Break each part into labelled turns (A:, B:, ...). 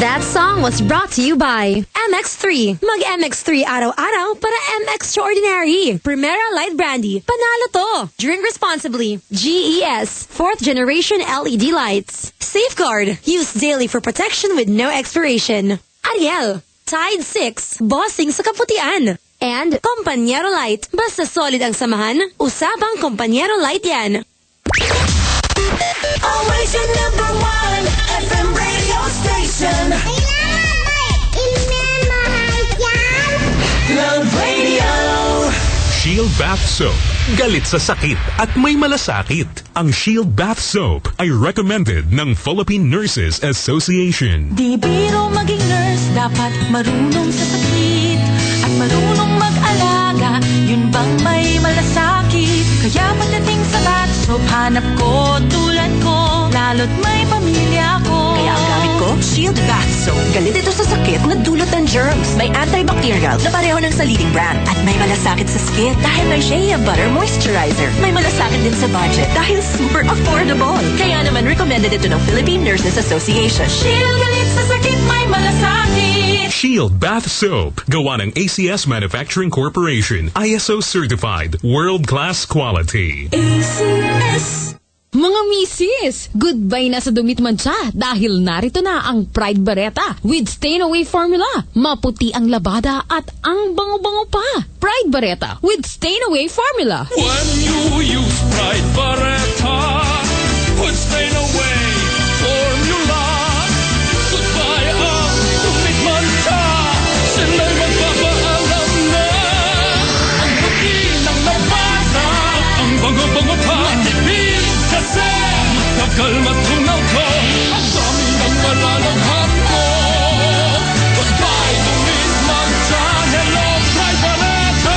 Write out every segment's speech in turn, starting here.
A: That song was brought to you by MX3. Mag-MX3 araw-araw para MX-Extraordinary. Primera Light Brandy. Panalo to. Drink responsibly. GES. 4th generation LED lights. Safeguard. Used daily for protection with no expiration. Ariel. Tide 6. Bossing sa kaputian. And Compañero Light. Basta solid ang samahan, usapang Compañero Light yan.
B: Always your number one FM radio station. Love Radio.
C: Shield Bath Soap. Galit sa sakit at may malasakit. Ang Shield Bath Soap ay recommended ng Philippine Nurses Association.
D: Di biro maging nurse, dapat marunong sa sakit at marunong mag-alaga. Yun bang may malasakit? Kaya pagdating sa bath soap, hanap ko tulad ko, lalo't may pamilya ko.
E: Kaya ang gamit ko, Shield Bath Soap. Galit ito sa sakit na dulot ng germs. May antibacterial na pareho ng sa leading brand. At may malasakit sa skin dahil may Shea Butter Moisturizer. May malasakit din sa budget dahil super affordable. Kaya naman recommended ito ng Philippine Nurses Association.
D: Shield, galit sa sakit, may malasakit.
C: Shield Bath Soap. Gawa ng ACS Manufacturing Corporation. ISO certified. World-class quality.
D: ACS.
F: Mga misis, goodbye na sa dumit mancha dahil narito na ang Pride Bareta with stain-away formula. Maputi ang labada at ang bango-bango pa. Pride Bareta with stain-away formula.
G: When you use Pride Bareta with stain-away formula, goodbye ang dumit mancha. Sila'y magpapaalam na ang puti ng labada, ang bango-bango pa. Kasi matagal matunaw ko, ang dami ng malalaghan ko. Goodbye, dumit mancha. Hello, Pride Bareta.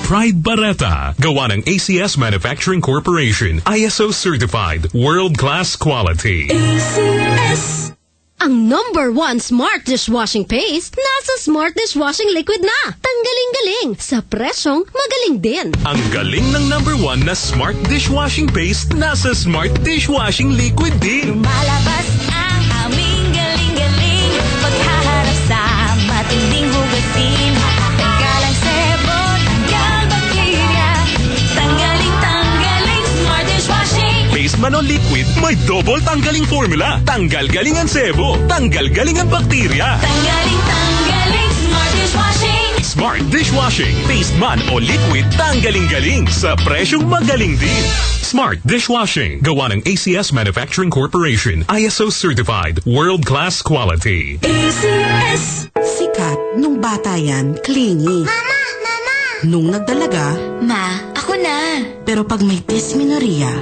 C: Pride Bareta. Gawa ng ACS Manufacturing Corporation. ISO certified. World-class quality.
D: ACS.
A: Ang #1 smart dishwashing paste nasa smart dishwashing liquid na. Tanggaling-galing sa presyong magaling din.
C: Ang galing ng #1 na smart dishwashing paste nasa smart dishwashing liquid din.
D: Malabas ang aming galing-galing paghaharap sa matinding hugasin. Tanggalang sebo, tanggal bakterya, tanggaling smart dishwashing.
C: Paste man o liquid, may double tanggaling formula. Tanggal-galing ang sebo, tanggal-galing ang bakterya.
D: Tanggaling smart dishwashing.
C: Smart dishwashing, paste man o liquid, tanggaling-galing sa presyong magaling din. Smart dishwashing, gawa ng ACS Manufacturing Corporation. ISO certified, world-class quality.
D: ACS.
H: Sikat, nung bata yan, clingy.
I: Mama!
H: Nung nagdalaga,
I: Ma, ako na.
H: pero pag may dysmenorrhea,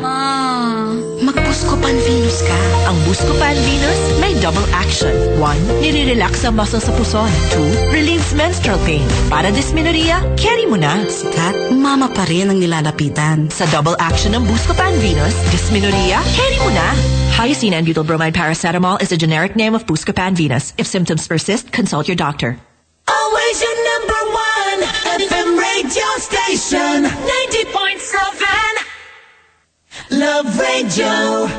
E: Mag-Buscopan Venus ka. Ang Buscopan Venus may double action. 1. Nire-relax ang muscle sa puson. 2. Relieves menstrual pain. Para dysmenorrhea, carry mo na.
H: sikat, mama pa rin ang nilalapitan.
E: Sa double action ng Buscopan Venus, dysmenorrhea, carry mo na. Hyoscine and butyl bromide paracetamol is a generic name of Buscopan Venus. If symptoms persist, consult your doctor.
B: Always your number one FM radio station. 90.7 Love Radio.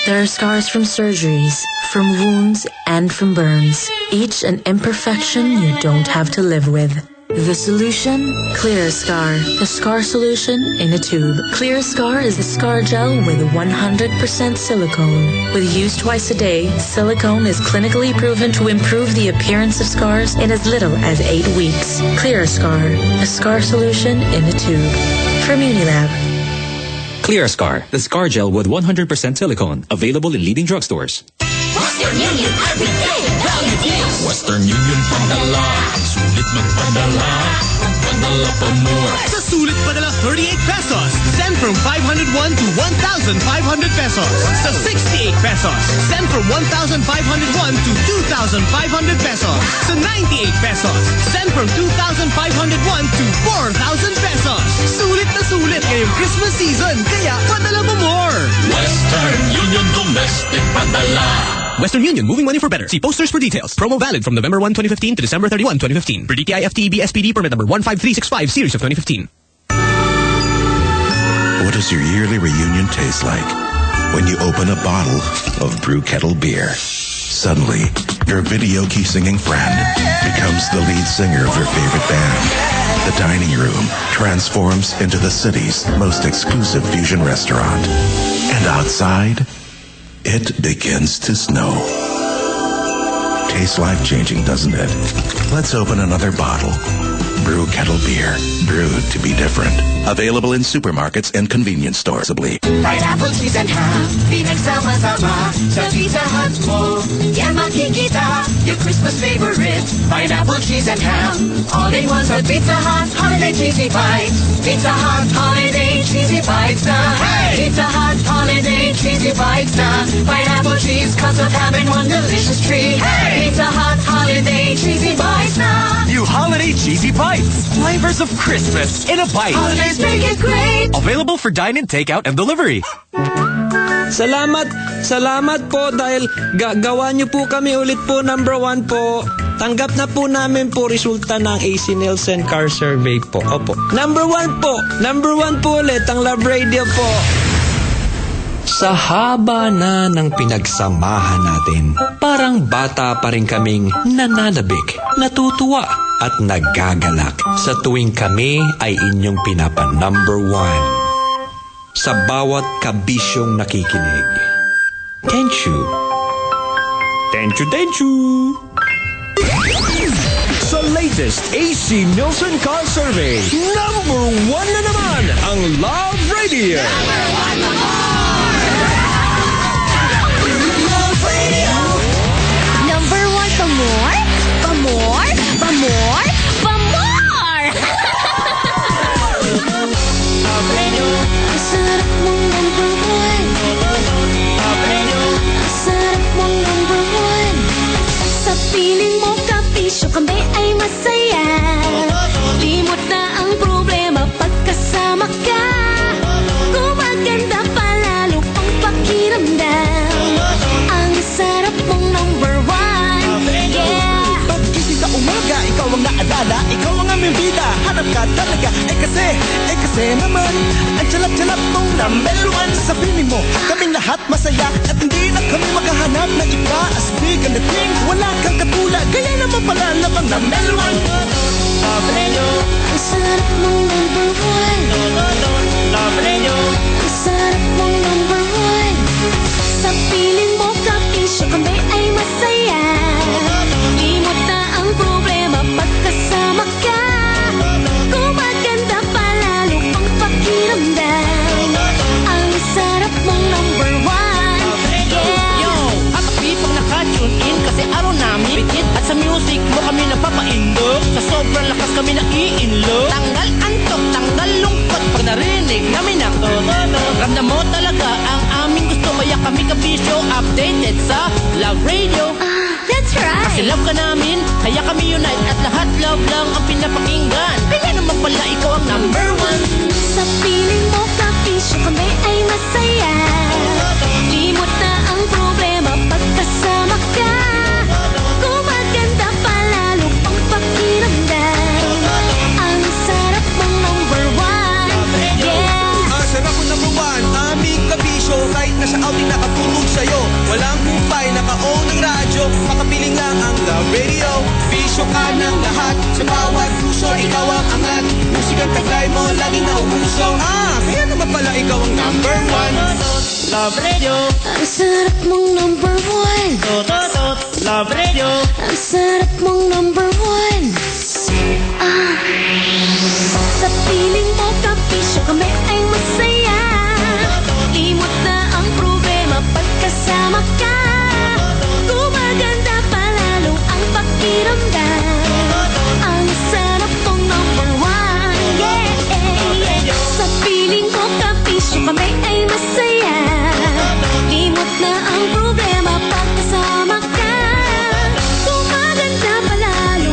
J: There are scars from surgeries, from wounds, and from burns. Each an imperfection you don't have to live with. The solution? Clear Scar. The scar solution in a tube. Clear Scar is a scar gel with 100% silicone. With use twice a day, silicone is clinically proven to improve the appearance of scars in as little as 8 weeks. Clear Scar. A scar solution in a tube. From Unilab.
K: Clear Scar, the scar gel with 100% silicone. Available in leading drugstores.
B: Western Union, everyday value deals.
G: Western Union padala. Sulit magpadala. Magpadala pa more.
L: Sa sulit padala 38 pesos. Send from 501 to 1,500 pesos. Sa 68 pesos. Send from 1,501 to 2,500 pesos. Sa 98 pesos. Send from 2,501 to 4,000 pesos. Sulit na sulit ngayong Christmas season. Kaya padala mo more.
G: Western Union Domestic Padala.
L: Western Union, moving money for better. See posters for details. Promo valid from November 1, 2015 to December 31, 2015. Per DTI FTEB SPD permit number 15365 series of 2015.
M: What does your yearly reunion taste like? When you open a bottle of Brew Kettle beer. Suddenly, your video key singing friend becomes the lead singer of your favorite band. The dining room transforms into the city's most exclusive fusion restaurant. And outside, it begins to snow. Tastes life-changing, doesn't it? Let's open another bottle. Brew Kettle Beer, brewed to be different. Available in supermarkets and convenience stores.
B: Pineapple, cheese, and ham, pinagsama-sama sa Pizza Hut mo. Yan makikita, your Christmas favorite. Pineapple, cheese, and ham, all-in-one sa Pizza Hut Holiday Cheesy Bites. Pizza Hut Holiday Cheesy Bites na. Hey! Pizza Hut Holiday Cheesy Bites na. Pineapple cheese cuts with ham in one delicious treat. Hey! Pizza Hut Holiday Cheesy Bites na.
L: New Holiday Cheesy Bites. Flavors of Christmas in a bite.
B: Holidays make it great.
L: Available for dine-in, takeout, and delivery.
N: Salamat po dahil gawa niyo po kami ulit po number 1 po. Tanggap na po namin po resulta ng AC Nielsen Car Survey po. Opo. Number 1 po. Number 1 po ulit ang Love Radio po. Sa haba na ng pinagsamahan natin, parang bata pa rin kaming nananabik, natutuwa at nagagalak sa tuwing kami ay inyong pinapa-number 1. Sa bawat kabisyong nakikinig. Thank you. Thank you.
L: Sa latest AC Nielsen Car Survey, number 1 na naman ang Love Radio.
B: Number 1 pa more? Pa more? Pa more? Pa more! Ang sarap mong number 1. Ang sarap mong number 1. Sa piling mo kapisyo kami ay masaya. Limot na ang problema pagkasama ka. Gumaganda palalo ang pakiramdam. Ang sarap mong number 1. Yeah!
L: Pagkising sa umaga, ikaw ang naalala, ikaw ang aming bida. Hanap ka talaga, kasi naman ang tsalap-tsalap mong number 1. Sa piling mo, kaming lahat masaya at hindi na kami maghahanap ng iba. Astig ang dating, wala kang katulad, kaya naman pala labang number 1. Love Radio.
B: Ang sarap mong number 1.
L: Love Radio.
B: Ang sarap mong number 1. Sa piling mo kapisyo kami ay masaya. Limot na ang problema pagkasama ka. Gumaganda palalo ang pakiramdam. Ang sarap mong number 1. Yeah!
O: Yo! Hakapipang naka-tune in kasi araw namin bitit at sa music mo kami napapaindog. Sa sobrang lakas kami naiinlog. Tanggal antok, tanggal lungkot pag narinig namin ang ramdam mo talaga ang aming gusto. Kaya kami kabisyo updated sa Love Radio.
B: That's right!
O: Kasi love ka namin, kaya kami unite at lahat love lang ang pinapakinggan. Kaya naman pala ikaw ang number 1.
B: Sa piling mo kapisyo kami ay masaya. Limot na ang problema pagkasama ka. Gumaganda palalo ang pakiramdam. Ang sarap mong number 1. Yeah!
L: Ang sarap mo number 1, aming kabisyo. Kahit nasa outing nakatulog sa'yo, walang kumpay, naka-on ng radyo. Makapiling lang ang Love Radio. Bisyo ka ng lahat, sa bawat puso ikaw ang angat. Musikang taglay mo, laging nauuso. Kaya naman pala ikaw ang number 1.
O: Love Radio.
B: Ang sarap mong number 1.
O: Love Radio.
B: Ang sarap mong number 1. Sa piling mo kapisyo kami ay masaya. Limot na ang problema pagkasama ka. Gumaganda palalo ang pakiramdam. Ang sarap mong number 1. Yeah! Sa piling mo kapisyo kami ay masaya. Limot na ang problema pagkasama ka. Gumaganda palalo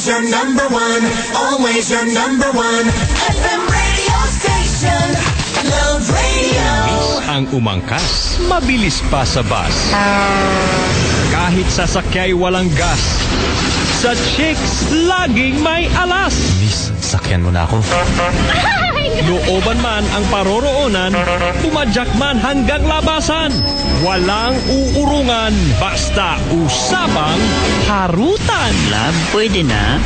B: always your number one, always your number one. FM radio station, Love Radio.
P: Ang umangkas, mabilis pa sa bus. Kahit sasakyay walang gas. Sa chicks, laging may alas.
Q: Miss, sakyan mo na ako.
P: Looban man ang paroroonan, tumadyak man hanggang labasan. Walang uurungan, basta usapang harutan.
R: Love, pwede na?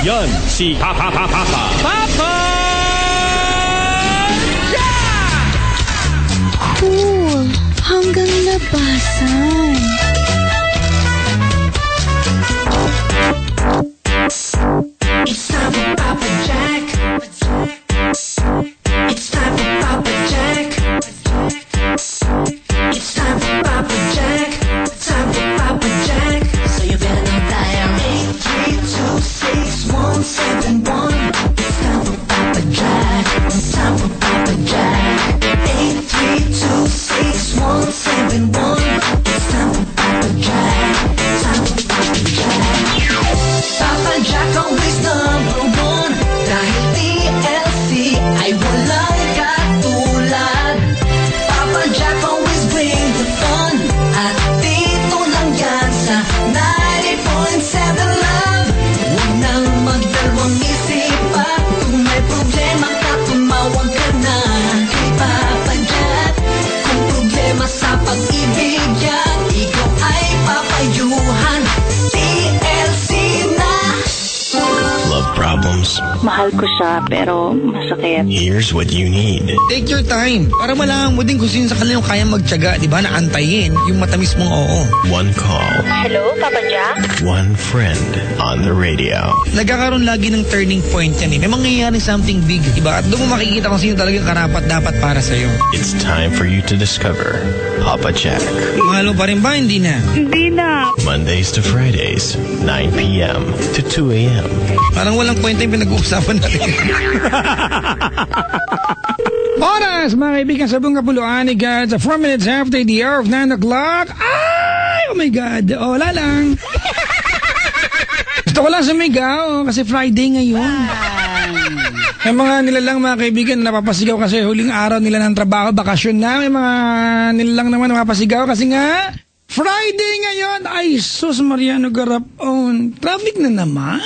P: Yan, si Papa!
D: Cool, hanggang labasan.
B: It's time for Papa Jack. It's time for Papa Jack. It's time for Papa Jack. Time for Papa Jack. So you better not dial 8326171. It's time for Papa Jack. It's time for Papa Jack. 8326171. It's time for Papa Jack. Time for Papa Jack. Papa Jack always number one. Dahil TLC ay walang katulad. Papa Jack always bring the fun. At dito lang yan sa 90.7 Love. Huwag nang magdalawang isip pa. Kung may problema ka, tumawag ka na kay Papa Jack. Kung problema sa pag-ibig yan, ikaw ay papayuhan. TLC na.
Q: Love problems?
R: Mahal ko siya, pero masakit.
Q: Here's what you need.
L: Take your time para malaman mo din kung sino sa kanila yung kaya magtiyaga, di ba, na antayin yung matamis mong oo.
Q: One call.
R: Hello, Papa Jack?
Q: One friend on the radio.
L: Nagkakaroon lagi ng turning point yan eh. May mangyayaring something big, di ba? At doon mo makikita kung sino talagang karapat dapat para sa'yo.
Q: It's time for you to discover Papa Jack.
L: Mahal mo pa rin ba? Hindi na.
R: Hindi na.
Q: Mondays to Fridays, 9 p.m. to 2 a.m.
L: Parang walang kwenta yung pinag-uusapan natin. Oras, mga kaibigan, sa buong kapuluan ni God, 4 minutes after the hour of 9 o'clock. Ay! Oh my God! Oh, wala lang. Gusto ko lang sumigaw kasi Friday ngayon. May mga nilalang mga kaibigan napapasigaw kasi huling araw nila ng trabaho, bakasyon na. May mga nilalang naman napapasigaw kasi nga Friday ngayon. Ay, sus Mariano Garapon. Traffic na naman.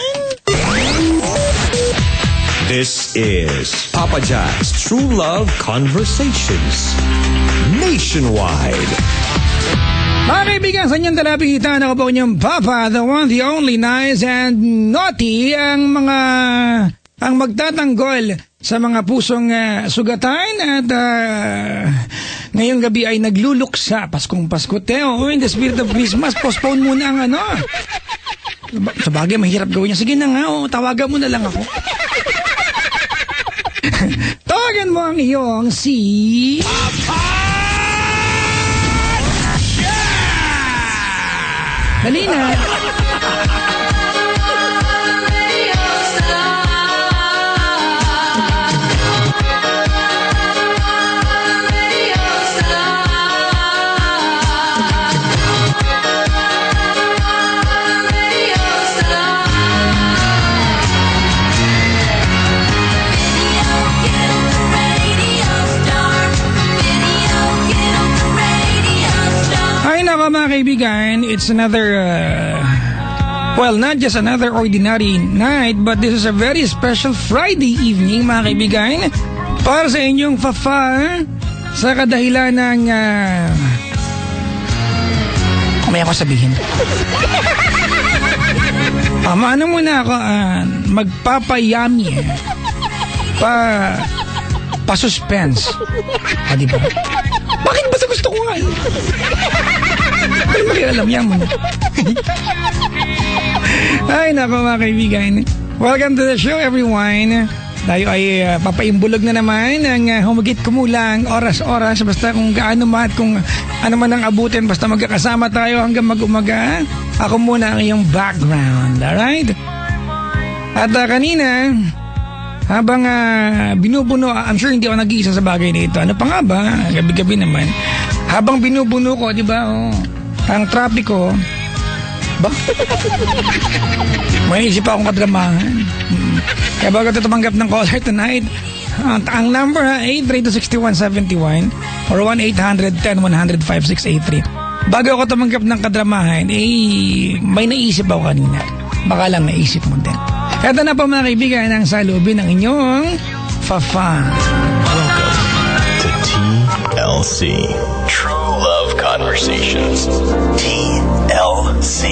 P: This is Papa Jack's True Love Conversations Nationwide.
L: Mga kaibigan, sa inyong talapitan, ako po inyong Papa, the one, the only, nice and naughty, ang magtatanggol sa mga pusong sugatan at ngayong gabi ay nagluluksa. Paskong Pasko, Teo. In the spirit of Christmas, postpone muna ang ano. Sa bagay, mahirap gawin niya. Sige na nga, tawagan mo na lang ako. Tawagan mo ang iyong si... Dali na. Mga kaibigan, it's another well, not just another ordinary night, but this is a very special Friday evening, mga kaibigan, para sa inyong Fafa sa kadahilan ng may ako sabihin. Ano muna ako magpapayami pa-suspense. Diba? Bakit ba sa gusto ko nga? Pero makialam yan mo na. Ay, nako mga kaibigan. Welcome to the show, everyone. Tayo ay papaimbulog na naman ng humigit kumulang oras-oras. Basta kung gaano man at kung ano man ang abutin, basta magkakasama tayo hanggang mag-umaga. Ako muna ang iyong background, alright? At kanina, habang binubuno, I'm sure hindi ako nag-iisa sa bagay na ito. Ano pa nga ba? Gabi-gabi naman. Habang binubuno ko, di ba, ang trapiko, ba?
S: May isip akong kadramahan. Kaya bago ito tumanggap ng caller tonight, ang number 8326171 or 1-800-10-100-5683. Bago ako tumanggap ng kadramahan, may naisip ako kanina. Baka lang naisip mo din. Ito na po mga kaibigan ang salubin ng inyong Fafa.
Q: Welcome to TLC. True Love Conversations. TLC.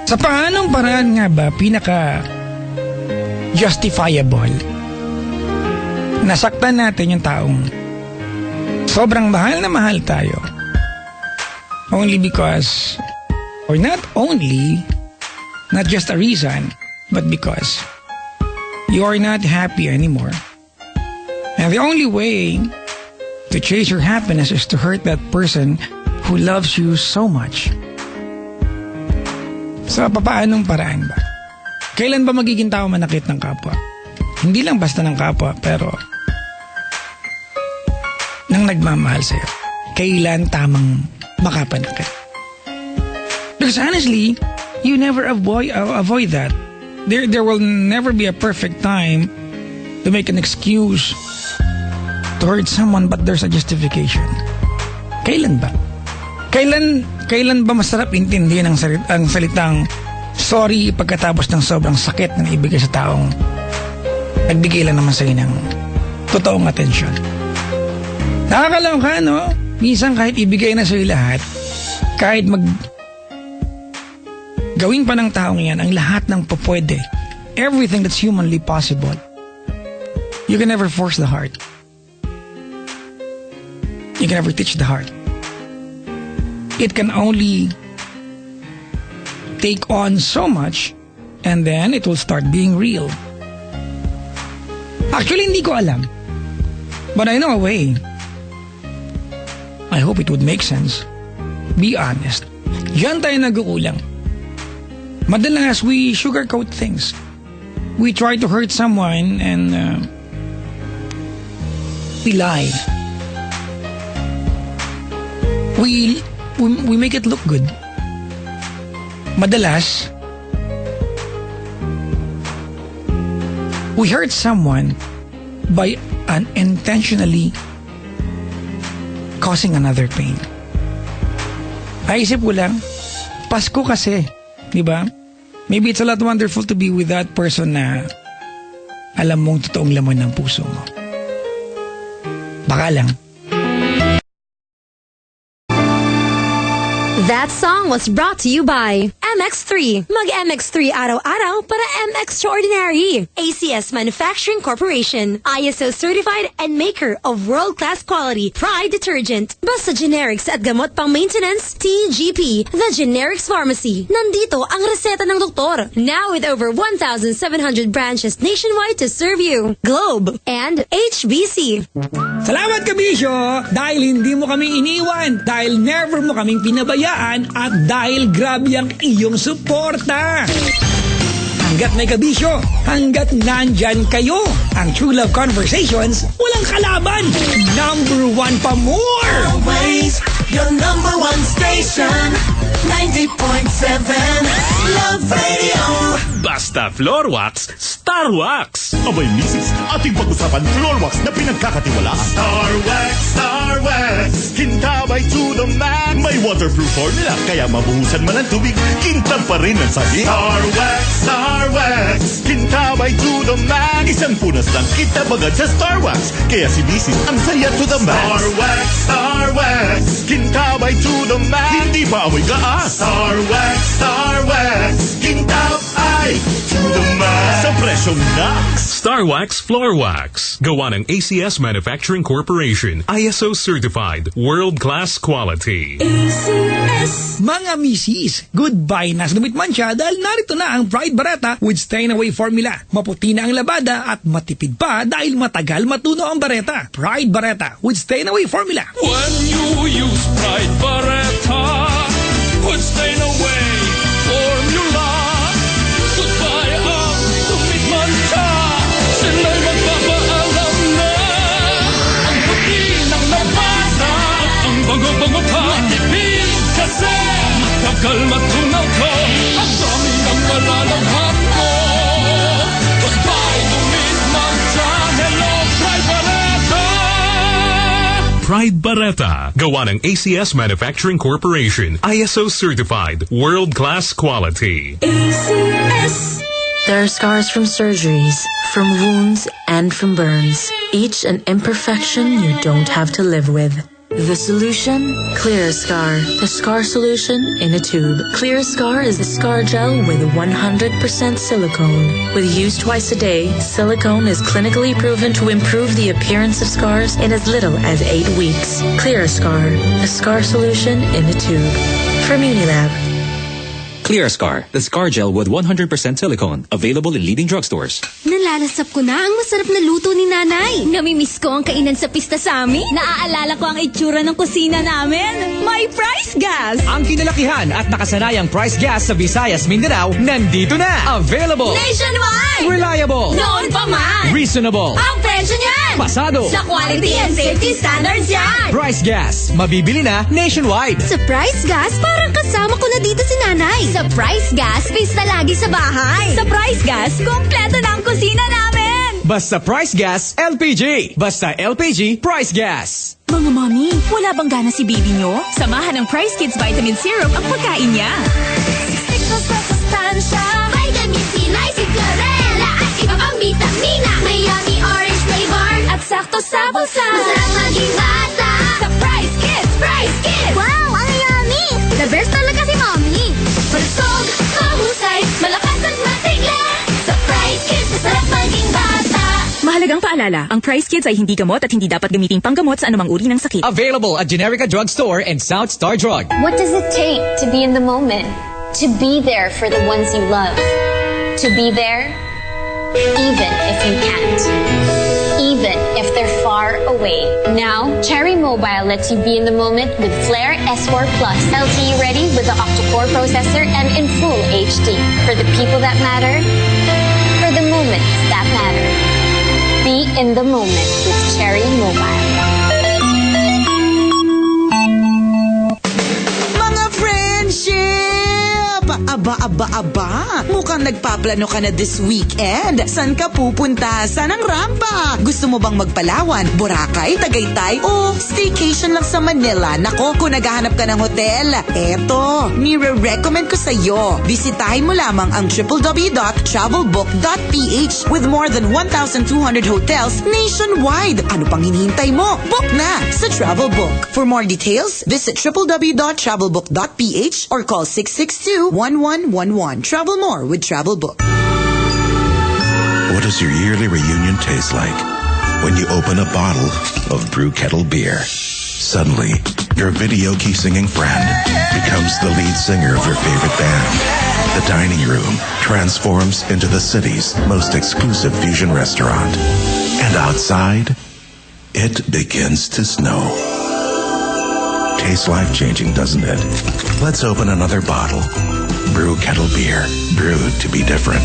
S: Sa paanong paraan nga ba pinaka-justifiable nasaktan natin yung taong sobrang mahal na mahal tayo only because, or not only, not just a reason, but because you are not happy anymore. And the only way to chase your happiness is to hurt that person who loves you so much. Sa papaanong paraan ba? Kailan ba magiging tao manakit ng kapwa? Hindi lang basta ng kapwa, pero nang nagmamahal sa'yo. Kailan tamang makapanakit? Because honestly, you never avoid that. There will never be a perfect time to make an excuse to hurt someone, but there's a justification. Kailan ba? Kailan ba masarap intindihin ang salitang sorry pagkatapos ng sobrang sakit na naibigay sa taong nagbigay lang naman sa'yo ng totoong atensyon? Nakakaloka, no? Minsan kahit ibigay na sa'yo lahat, kahit gawin pa ng taong yan ang lahat ng papwede, everything that's humanly possible, you can never force the heart. You can never teach the heart. It can only take on so much and then it will start being real. Actually, hindi ko alam. But I know a way. I hope it would make sense. Be honest. Diyan tayo nag-uulang. Madalas, we sugarcoat things. We try to hurt someone and we lie. We make it look good. Madalas, we hurt someone by unintentionally causing another pain. Naisip ko lang, Pasko kasi, di ba? Maybe it's a lot wonderful to be with that person na alam mong totoong laman ng puso mo. Baka lang.
A: That song was brought to you by MX3. Mag MX3 araw-araw para MX-Extraordinary. ACS Manufacturing Corporation. ISO certified and maker of world-class quality Pride detergent. Basta generics at gamot pang maintenance, TGP. The Generics Pharmacy. Nandito ang reseta ng doktor. Now with over 1,700 branches nationwide to serve you. Globe and HBC.
S: Salamat Kabisyo! Dahil hindi mo kami iniwan, dahil never mo kaming pinabayaan, at dahil grabe ang iyong suporta. Hanggat may Kabisyo, hanggat nandyan kayo, ang True Love Conversations, walang kalaban. Number 1 pa more!
B: Always your number 1 station, 90.7 Love Radio.
C: Basta Floor Wax, Star Wax.
T: Abay, misis, ating pag-usapan floor wax na pinagkakatiwalaan. Star Wax, kintabay to the max. May waterproof formula, kaya mabuhusan man ang tubig, kintab pa rin ang sahig. Star Wax, kintabay to the max. Isang punas lang kintab agad sa Star Wax, kaya si misis ang saya to the max. Star Wax, kintabay to the max. Hindi pa amoy gaas. Star Wax, kintab ay to the max. Sa presyong Nax.
C: Star Wax Floor Wax. Gawa ng ACS Manufacturing Corporation. ISO certified. World-class quality.
S: ACS. Mga misis, goodbye na sa damit mancha dahil narito na ang Pride Bareta with Stain Away Formula. Maputi na ang labada at matipid pa dahil matagal matuno ang bareta. Pride Bareta with Stain Away Formula.
G: When you use Pride Bareta with Stain Away Formula, goodbye ang damit mancha. Tagal matunaw ka, ang dami ng malalabhan ko. Goodbye, dumit magsa, hello, Pride Barretta!
C: Pride Barretta, gawa ng ACS Manufacturing Corporation, ISO certified, world-class quality.
J: ACS. There are scars from surgeries, from wounds, and from burns. Each an imperfection you don't have to live with. The solution? Clear Scar. The scar solution in a tube. Clear Scar is the scar gel with 100% silicone. With use twice a day, silicone is clinically proven to improve the appearance of scars in as little as 8 weeks. Clear Scar. The scar solution in a tube. From Unilab.
K: Clear Scar, the scar gel with 100% silicone. Available in leading drugstores.
A: Nalalasap ko na ang masarap na luto ni Nanay. Namimiss ko ang kainan sa pista sa amin. Naaalala ko ang itsura ng kusina namin. May Price Gas!
U: Ang kinalakihan at nakasanayang Price Gas sa Visayas, Mindanao, nandito na! Available!
A: Nationwide!
U: Reliable!
A: Noon pa man!
U: Reasonable!
A: Ang presyo niyan!
U: Pasado!
A: Sa quality and safety standards yan!
U: Price Gas, mabibili na nationwide!
A: Sa Price Gas, parang kasama ko na dito si Nanay. Sa Price Gas, pista lagi sa bahay. Sa Price Gas, kompleto na ang kusina namin.
U: Basta Price Gas, LPG. Basta LPG, Price Gas.
E: Mga mami, wala bang gana si baby nyo? Samahan ng Price Kids Vitamin Syrup ang pagkain niya.
A: Vitamin C, Lysine, Chlorella, at iba pang vitamina. May yummy orange flavor at sakto sa bulsa. Masarap maging bata. Sa Price Kids, Price Kids. Wow, ang yummy! The best talaga si Mommy. Malusog, mahusay, malakas at matigla. Sa Price Kids, masarap maging bata.
E: Mahalagang paalala, ang Price Kids ay hindi gamot at hindi dapat gamiting panggamot sa anumang uri ng sakit.
U: Available at Generica Drugstore and South Star Drug.
V: What does it take to be in the moment? To be there for the ones you love. To be there, even if you can't. Even if they're far away. Now, Cherry Mobile lets you be in the moment with Flare S4 Plus. LTE ready with the octa-core processor and in full HD. For the people that matter, for the moments that matter. Be in the moment with Cherry Mobile.
W: Mga friendship! Aba. Mukhang nagpaplano ka na this weekend. San ka pupunta? Saan ang rampa? Gusto mo bang magpalawan, Boracay, Tagaytay, o staycation lang sa Manila? Nako, kung naghahanap ka ng hotel, eto, nire-recommend ko sa'yo. Bisitahin mo lamang ang www.travelbook.ph with more than 1,200 hotels nationwide. Ano pang hinihintay mo? Book na sa Travelbook. For more details, visit www.travelbook.ph or call 662-1111. Travel more with Travelbook.
M: What does your yearly reunion taste like? When you open a bottle of Brew Kettle beer. Suddenly, your video key singing friend becomes the lead singer of your favorite band. The dining room transforms into the city's most exclusive fusion restaurant. And outside, it begins to snow. Tastes life-changing, doesn't it? Let's open another bottle. Brew Kettle beer, brewed to be different.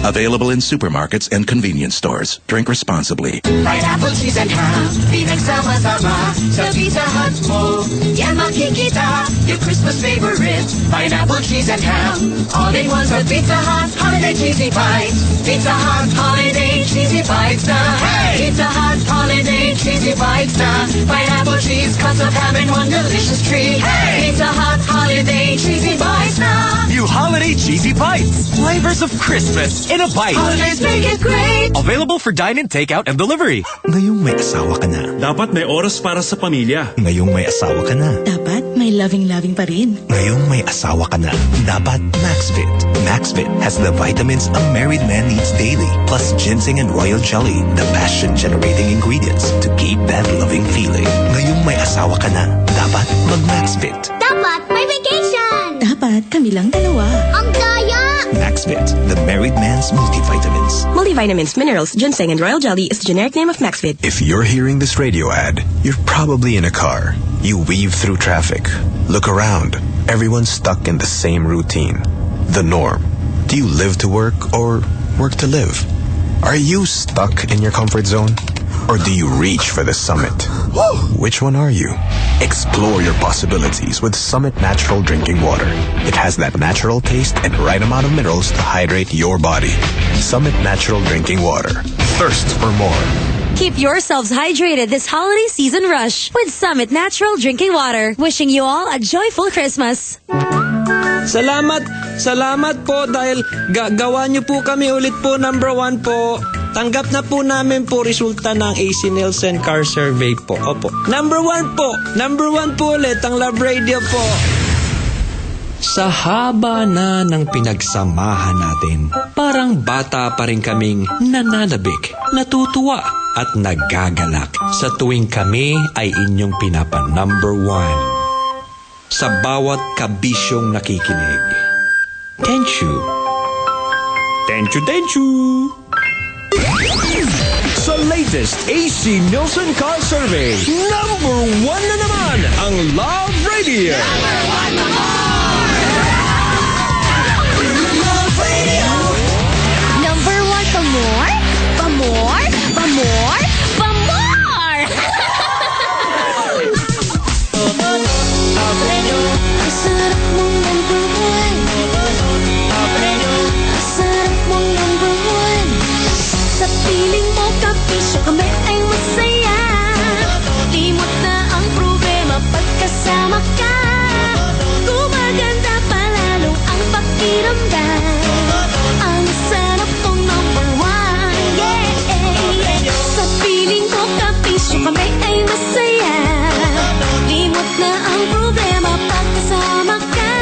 M: Available in supermarkets and convenience stores. Drink responsibly.
B: Pineapple cheese and ham, pinagsama-sama sa Pizza Hut mo. Yan makikita, your Christmas favorite. Pineapple cheese and ham, all-in-one sa Pizza Hut Holiday Cheesy Bites. Pizza Hut Holiday Cheesy Bites na. Hey! Pizza Hut Holiday Cheesy Bites na. Pineapple cheese, cuts of ham in one delicious treat. Hey! Pizza Hut Holiday Cheesy Bites na.
X: New Holiday Cheesy Bites. Flavors of Christmas in a bite.
B: Holidays make it great.
X: Available for dine-in, takeout, and delivery.
Y: Ngayong may asawa ka na.
Z: Dapat may oras para sa pamilya.
Y: Ngayong may asawa ka na.
H: Dapat may loving-loving pa rin.
Y: Ngayong may asawa ka na. Dapat Maxvit. Maxvit has the vitamins a married man needs daily, plus ginseng and royal jelly, the passion-generating ingredients to keep that loving feeling. Ngayong may asawa ka na. Dapat mag-Maxvit.
A: Dapat may vacation!
H: Dapat kami lang dalawa.
A: Ang daya!
Y: Maxvit, the married man's multivitamins.
E: Multivitamins, minerals, ginseng, and royal jelly is the generic name of Maxvit.
Y: If you're hearing this radio ad, you're probably in a car. You weave through traffic. Look around. Everyone's stuck in the same routine. The norm. Do you live to work or work to live? Are you stuck in your comfort zone? Or do you reach for the summit? Which one are you? Explore your possibilities with Summit Natural Drinking Water. It has that natural taste and right amount of minerals to hydrate your body. Summit Natural Drinking Water. Thirst for more.
A: Keep yourselves hydrated this holiday season rush with Summit Natural Drinking Water. Wishing you all a joyful Christmas.
U: Salamat po dahil gawa niyo po kami ulit po number 1 po. Tanggap na po namin po resulta ng AC Nielsen Car Survey po. Opo. Number 1 po. Number 1 po ulit ang Love Radio po. Sa haba na ng pinagsamahan natin, parang bata pa rin kaming nananabik, natutuwa at nagagalak sa tuwing kami ay inyong pinapa number 1. Sa bawat kabisyong nakikinig. Thank you. Thank you. Sa latest AC Nielsen Car Survey, number 1 na naman ang Love Radio.
B: Number 1 na more! Love Radio!
V: Number 1 pa more? Pa more? Pa more? Pa more!
B: Ang sarap mong number 1. Ang sarap mong number 1. Sa piling mo kapisyo kami ay masaya. Limot na ang problema pagkasama ka. Gumaganda palalo ang pakiramdam. Ang sarap mong number 1. Yeah. Sa piling mo kapisyo kami ay masaya. Limot na ang problema pagkasama ka.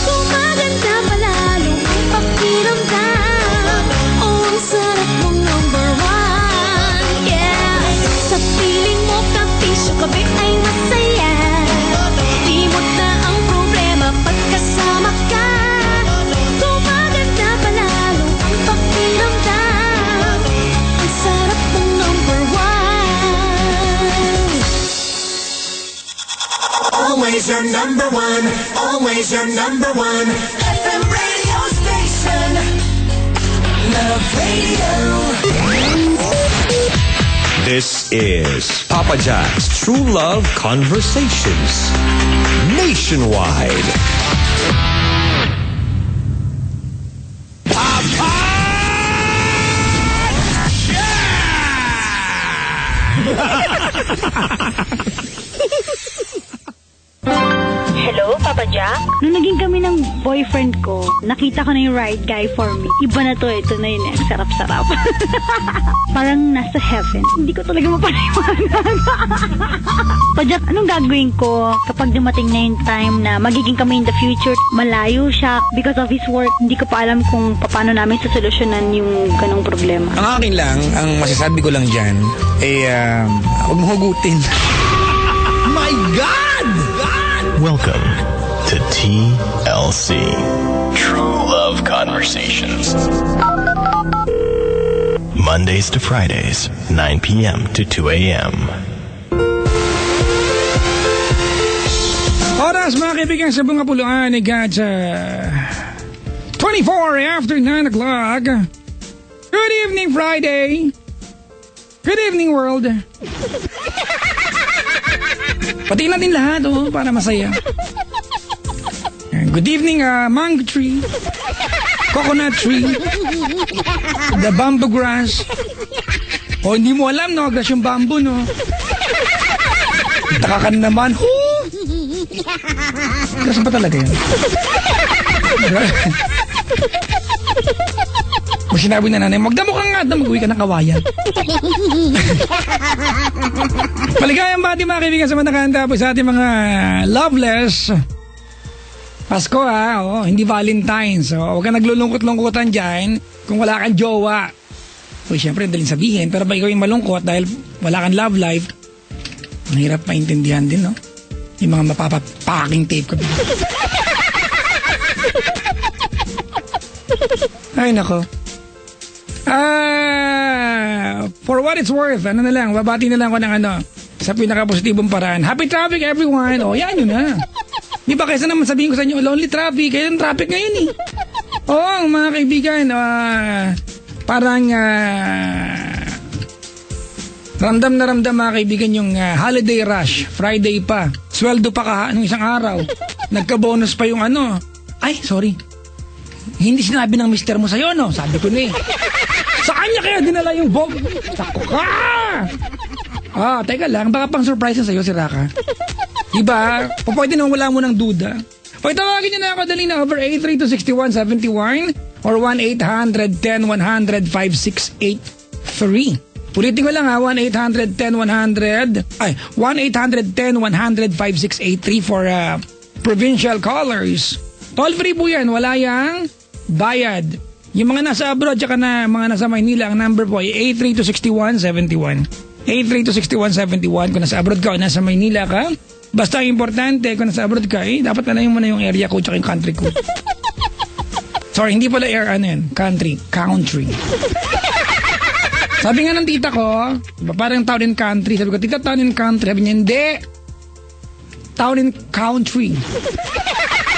B: Gumaganda palalo ang pakiramdam. Oh, ang sarap mong number 1. Yeah. Sa piling mo kapisyo kami ay masaya. Limot na ang problema pagkasama ka. Gumaganda palalo ang pakiramdam. Ang sarap mong number 1. Always your number 1. Always your number 1. FM radio station. Love Radio.
U: This is Papa Jack's True Love Conversations. Nationwide.
D: Hello, Papa Jack? Nung naging kami ng boyfriend ko, nakita ko na yung right guy for me. Iba na to, ito na yun eh. Sarap-sarap. Parang nasa heaven. Hindi ko talaga mapaniwanan. Papa Jack, anong gagawin ko kapag dumating na yung time na magiging kami in the future? Malayo siya because of his work. Hindi ko pa alam kung paano namin sasolusyonan yung ganong problema.
S: Ang akin lang, ang masasabi ko lang dyan, huwag mo hugutin.
L: My God!
Q: Welcome to TLC, True Love Conversations. Mondays to Fridays, 9 p.m. to 2 a.m.
S: Oras mga kaibigan sa bunga puluan ni God sa 24 after 9 o'clock. Good evening, Friday. Good evening, world. Pati natin lahat, para masaya. Good evening, mango tree, coconut tree, the bamboo grass. Hindi mo alam, no? Grass yung bamboo, no? Taka ka naman. Grass pa talaga yan. Kung sinabi na nanay, magdamo ka nga, mag-uwi ka ng kawayan. Maligayang bati mga kaibigan sa manakanta po sa ating mga loveless. Pasko hindi Valentine's. Huwag ka naglulungkot-lungkotan dyan kung wala kang jowa. Siyempre, daling sabihin, pero ba ikaw yung malungkot dahil wala kang love life, mahirap maintindihan din, no? Yung mga mapapapaking tape ko. Ay, nako. For what it's worth, babati na lang ko ng sa pinaka-positibong paraan. Happy traffic, everyone! Yan yun na. Di ba kaysa naman sabihin ko sa inyo, lonely traffic, kaya yung traffic ngayon eh. Mga kaibigan, parang Ramdam na ramdam mga kaibigan yung holiday rush. Friday pa. Sweldo pa nung isang araw. Nagka-bonus pa yung ano. Ay, sorry. Hindi sinabi ng mister mo sa'yo, no? Sabi ko na eh. Sa kanya kaya dinala yung Vogue. Sako ka! Teka lang. Baka pang surprise na sa'yo si Raka. Diba? Pwede naman wala mo ng duda. Tawagin niyo na ako dali na over 8326171 or 1-800-10-100-5683. Ulitin ko lang 1-800-10-100 1-800-10-100-5683 for provincial callers. Toll free po yan, wala yang bayad. Yung mga nasa abroad tsaka na mga nasa Maynila, ang number po ay 8326171. 8326171 kung nasa abroad ka o nasa Maynila ka. Basta importante kung nasa abroad ka, dapat alayin mo na yung area code tsaka yung country code. Sorry, hindi pala country. Sabi nga ng tita ko, diba, parang town and country. Sabi ko, tita, town and country. Sabi niya, hindi. Town and country.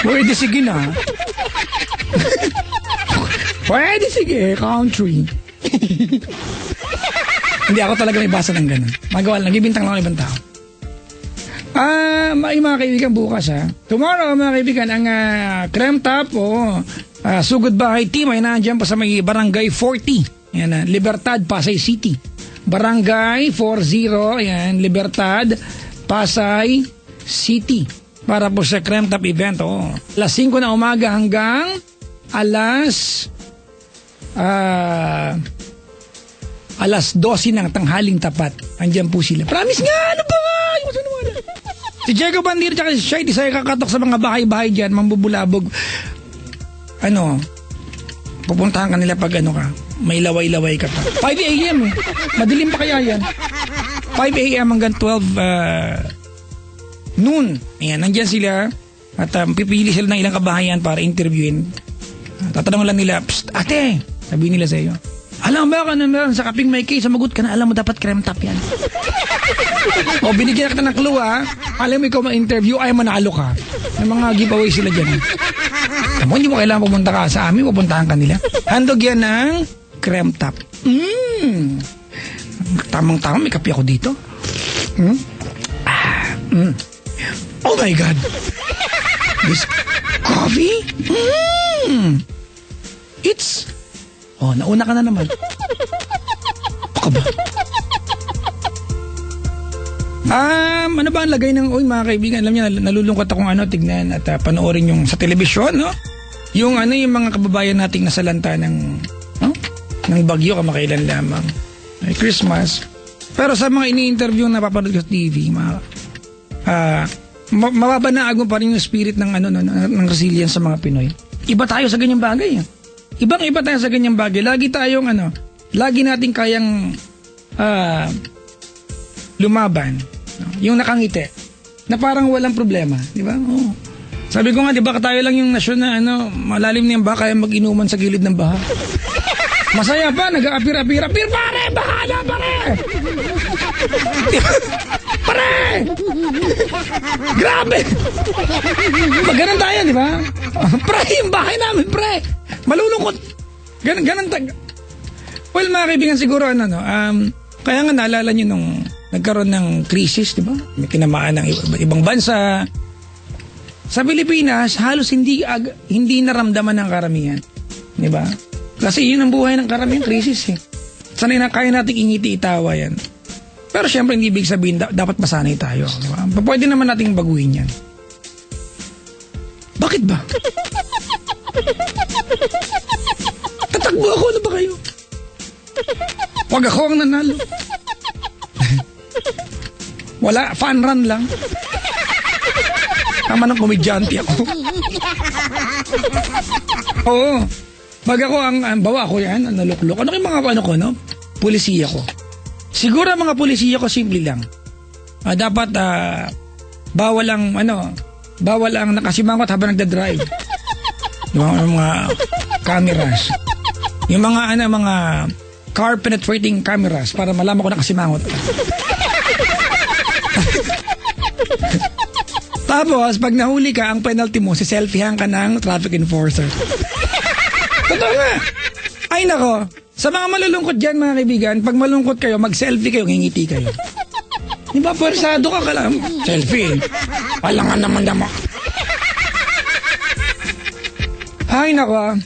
S: Pwede, sige na. Pwede, sige, country. Hindi ako talaga may basa ng ganun. Magawa lang, nagbibintang lang ng ibang tao. May mga kaibigan bukas Tomorrow mga kaibigan, ang Creme Top Sugod Bahay Team ay nandiyan pa sa may Barangay 40. Yan, Libertad, Pasay City. Barangay 40, yan, Libertad, Pasay City. Para po sa Creme Top event. Alas 5 na umaga hanggang alas 12 ng tanghaling tapat. Andiyan po sila. Promise nga, ano ba? Si Diego Bandir tsaka si Shai, isa kakatok sa mga bahay-bahay dyan, mambubulabog. Pupuntahan ka nila pag may laway-laway ka pa. 5 a.m. Madilim pa kaya yan. 5 a.m. hanggang 12 noon. Ayan, nandyan sila at pipili sila ng ilang kabahayan para interviewin. Tatanong lang nila, "Psst, ate," sabihin nila sa iyo, "Alam ba ka na meron sa Kaping May Case? Sumagot ka na, alam mo dapat Creme Top yan." O binigyan kita ng clue alam mo ikaw ma-interview, ay manalo ka. May mga giveaway sila dyan. Tamo, hindi mo kailangan pumunta ka sa amin, pupuntahan ka nila. Handog yan ng Creme Top. Tamang-tama, may kape ako dito. Oh my God. This coffee? It's... nauna ka na naman. Baka ba? Ano ba ang lagay ng mga kaibigan? Alam niyo, nalulungkot akong tignan at panoorin yung sa telebisyon, no? Yung yung mga kababayan nating nasalanta ng bagyo kamakailan lamang. Ay, Christmas. Pero sa mga ini-interview na napapanood ko sa TV, mababanaan mo pa rin yung spirit ng ng resilience sa mga Pinoy. Iba tayo sa ganyang bagay. Ibang-iba tayo sa ganyang bagay. Lagi tayong lagi nating kayang lumaban. Yung nakangiti. Na parang walang problema. Di ba? Sabi ko nga, di ba tayo lang yung nasyon na malalim na yung baha, kaya mag-inuman sa gilid ng baha. Masaya pa, nag-aapir-apir. Apir, pare! Bahala, pare! Pare! Grabe! Ganun tayo, di ba? Pre, yung bahay namin, pre! Malulungkot. Ganun tayo. Well, mga kaibigan, siguro, kaya nga naalala nyo nung nagkaroon ng krisis, di ba? May tinamaan ng ibang bansa. Sa Pilipinas, halos hindi naramdaman ng karamihan. Di ba? Kasi yun ang buhay ng karamihan, krisis Sanay na kaya natin ingiti-itawa yan. Pero syempre, hindi ibig sabihin dapat masanay tayo. Di ba? Pwede naman nating baguhin yan. Bakit ba? Tatakbo ako, ano ba kayo? Wag ako ang nanalo. Wala, fun run lang. Tama ng komedyante ako. Oo. Pag ako bawa ako yan, naluklok. Ano yung mga pulisiya ko? Siguro mga pulisiya ko simple lang. Dapat bawal ang nakasimangot habang nagda-drive. Yung mga cameras. Yung mga car penetrating cameras para malaman ko nakasimangot. Tapos, pag nahuli ka, ang penalty mo, selfiehan ka ng traffic enforcer. Totoo nga. Ay nako, Sa mga malulungkot dyan, mga kaibigan, pag malungkot kayo, mag-selfie kayo, ngingiti kayo. Di ba, pwersado ka lang. Selfie. Palangan naman. Ay, nako.